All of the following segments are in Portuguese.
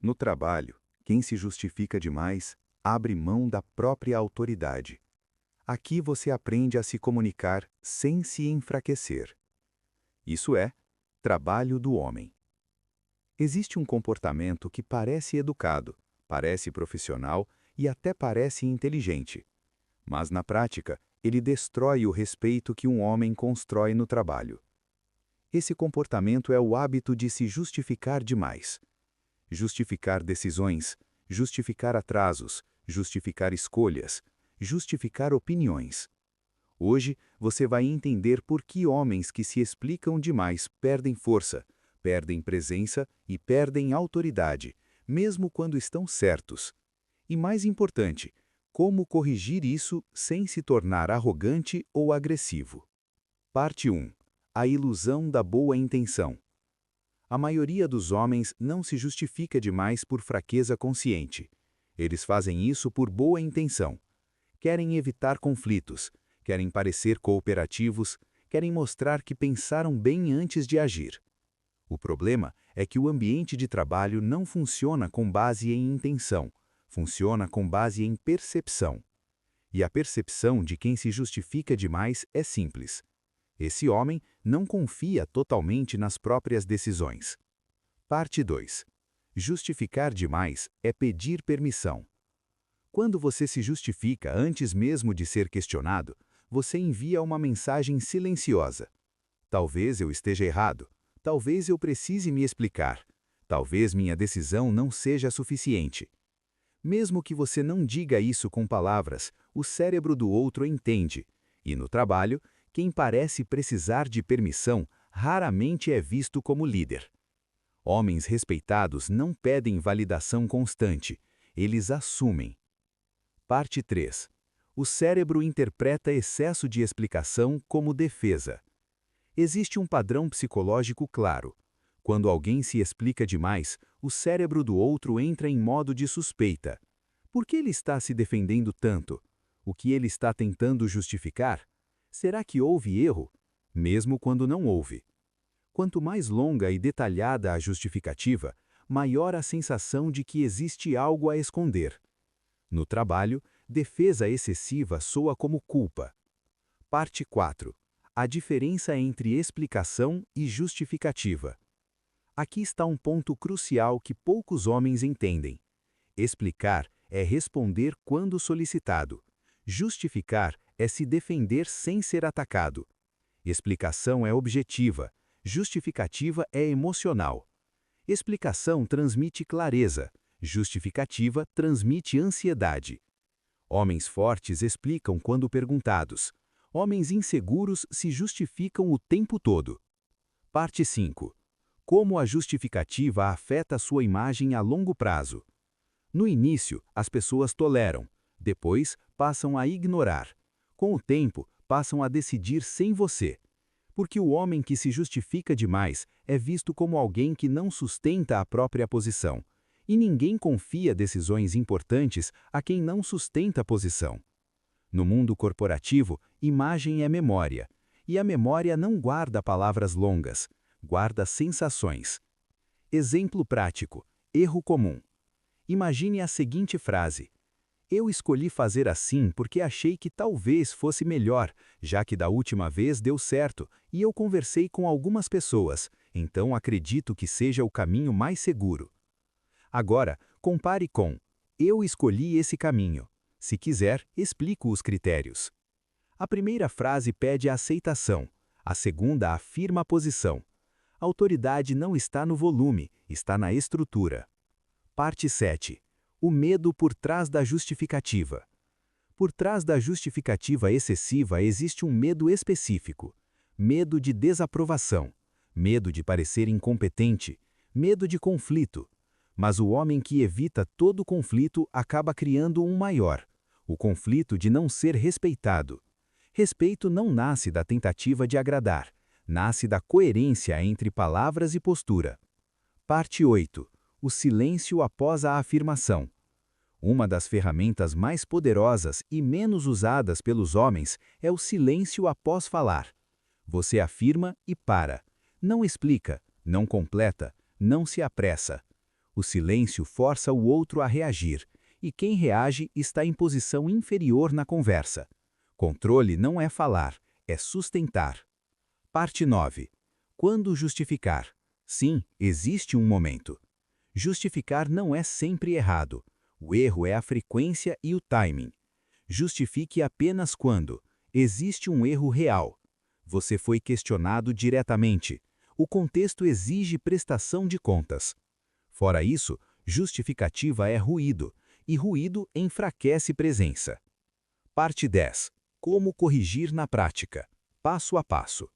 No trabalho, quem se justifica demais abre mão da própria autoridade. Aqui você aprende a se comunicar sem se enfraquecer. Isso é, trabalho do homem. Existe um comportamento que parece educado, parece profissional e até parece inteligente. Mas na prática, ele destrói o respeito que um homem constrói no trabalho. Esse comportamento é o hábito de se justificar demais. Justificar decisões, justificar atrasos, justificar escolhas, justificar opiniões. Hoje, você vai entender por que homens que se explicam demais perdem força, perdem presença e perdem autoridade, mesmo quando estão certos. E mais importante, como corrigir isso sem se tornar arrogante ou agressivo. Parte 1. A ilusão da boa intenção. A maioria dos homens não se justifica demais por fraqueza consciente. Eles fazem isso por boa intenção. Querem evitar conflitos, querem parecer cooperativos, querem mostrar que pensaram bem antes de agir. O problema é que o ambiente de trabalho não funciona com base em intenção, funciona com base em percepção. E a percepção de quem se justifica demais é simples. Esse homem não confia totalmente nas próprias decisões. Parte 2. Justificar demais é pedir permissão. Quando você se justifica antes mesmo de ser questionado, você envia uma mensagem silenciosa. Talvez eu esteja errado, talvez eu precise me explicar, talvez minha decisão não seja suficiente. Mesmo que você não diga isso com palavras, o cérebro do outro entende, e no trabalho, quem parece precisar de permissão raramente é visto como líder. Homens respeitados não pedem validação constante, eles assumem. Parte 3. O cérebro interpreta excesso de explicação como defesa. Existe um padrão psicológico claro. Quando alguém se explica demais, o cérebro do outro entra em modo de suspeita. Por que ele está se defendendo tanto? O que ele está tentando justificar? Será que houve erro? Mesmo quando não houve. Quanto mais longa e detalhada a justificativa, maior a sensação de que existe algo a esconder. No trabalho, defesa excessiva soa como culpa. Parte 4. A diferença entre explicação e justificativa. Aqui está um ponto crucial que poucos homens entendem. Explicar é responder quando solicitado. Justificar é se defender sem ser atacado. Explicação é objetiva, justificativa é emocional. Explicação transmite clareza, justificativa transmite ansiedade. Homens fortes explicam quando perguntados. Homens inseguros se justificam o tempo todo. Parte 5. Como a justificativa afeta sua imagem a longo prazo. No início, as pessoas toleram. Depois, passam a ignorar. Com o tempo, passam a decidir sem você. Porque o homem que se justifica demais é visto como alguém que não sustenta a própria posição. E ninguém confia decisões importantes a quem não sustenta a posição. No mundo corporativo, imagem é memória. E a memória não guarda palavras longas, guarda sensações. Exemplo prático, erro comum. Imagine a seguinte frase: eu escolhi fazer assim porque achei que talvez fosse melhor, já que da última vez deu certo e eu conversei com algumas pessoas, então acredito que seja o caminho mais seguro. Agora, compare com eu escolhi esse caminho. Se quiser, explico os critérios. A primeira frase pede a aceitação, a segunda afirma a posição. A autoridade não está no volume, está na estrutura. Parte 7. O medo por trás da justificativa. Por trás da justificativa excessiva existe um medo específico. Medo de desaprovação, medo de parecer incompetente, medo de conflito. Mas o homem que evita todo conflito acaba criando um maior, o conflito de não ser respeitado. Respeito não nasce da tentativa de agradar, nasce da coerência entre palavras e postura. Parte 8. O silêncio após a afirmação. Uma das ferramentas mais poderosas e menos usadas pelos homens é o silêncio após falar. Você afirma e para. Não explica, não completa, não se apressa. O silêncio força o outro a reagir, e quem reage está em posição inferior na conversa. Controle não é falar, é sustentar. Parte 9. Quando justificar? Sim, existe um momento. Justificar não é sempre errado. O erro é a frequência e o timing. Justifique apenas quando existe um erro real. Você foi questionado diretamente. O contexto exige prestação de contas. Fora isso, justificativa é ruído, e ruído enfraquece presença. Parte 10. Como corrigir na prática? Passo a passo.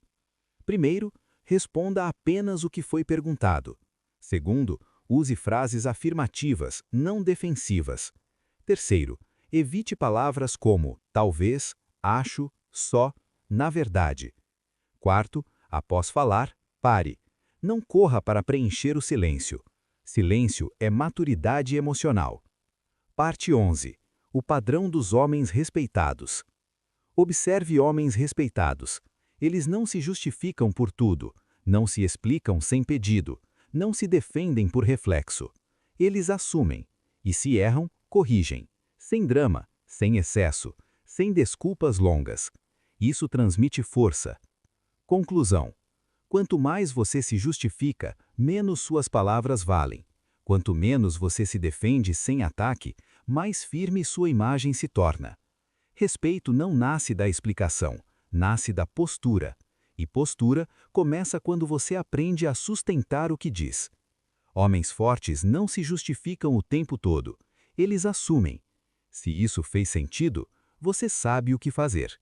Primeiro, responda apenas o que foi perguntado. Segundo, use frases afirmativas, não defensivas. Terceiro, evite palavras como talvez, acho, só, na verdade. Quarto, após falar, pare. Não corra para preencher o silêncio. Silêncio é maturidade emocional. Parte 11. O padrão dos homens respeitados. Observe homens respeitados. Eles não se justificam por tudo, não se explicam sem pedido, não se defendem por reflexo. Eles assumem, e se erram, corrigem, sem drama, sem excesso, sem desculpas longas. Isso transmite força. Conclusão. Quanto mais você se justifica, menos suas palavras valem. Quanto menos você se defende sem ataque, mais firme sua imagem se torna. Respeito não nasce da explicação, nasce da postura. E postura começa quando você aprende a sustentar o que diz. Homens fortes não se justificam o tempo todo. Eles assumem. Se isso fez sentido, você sabe o que fazer.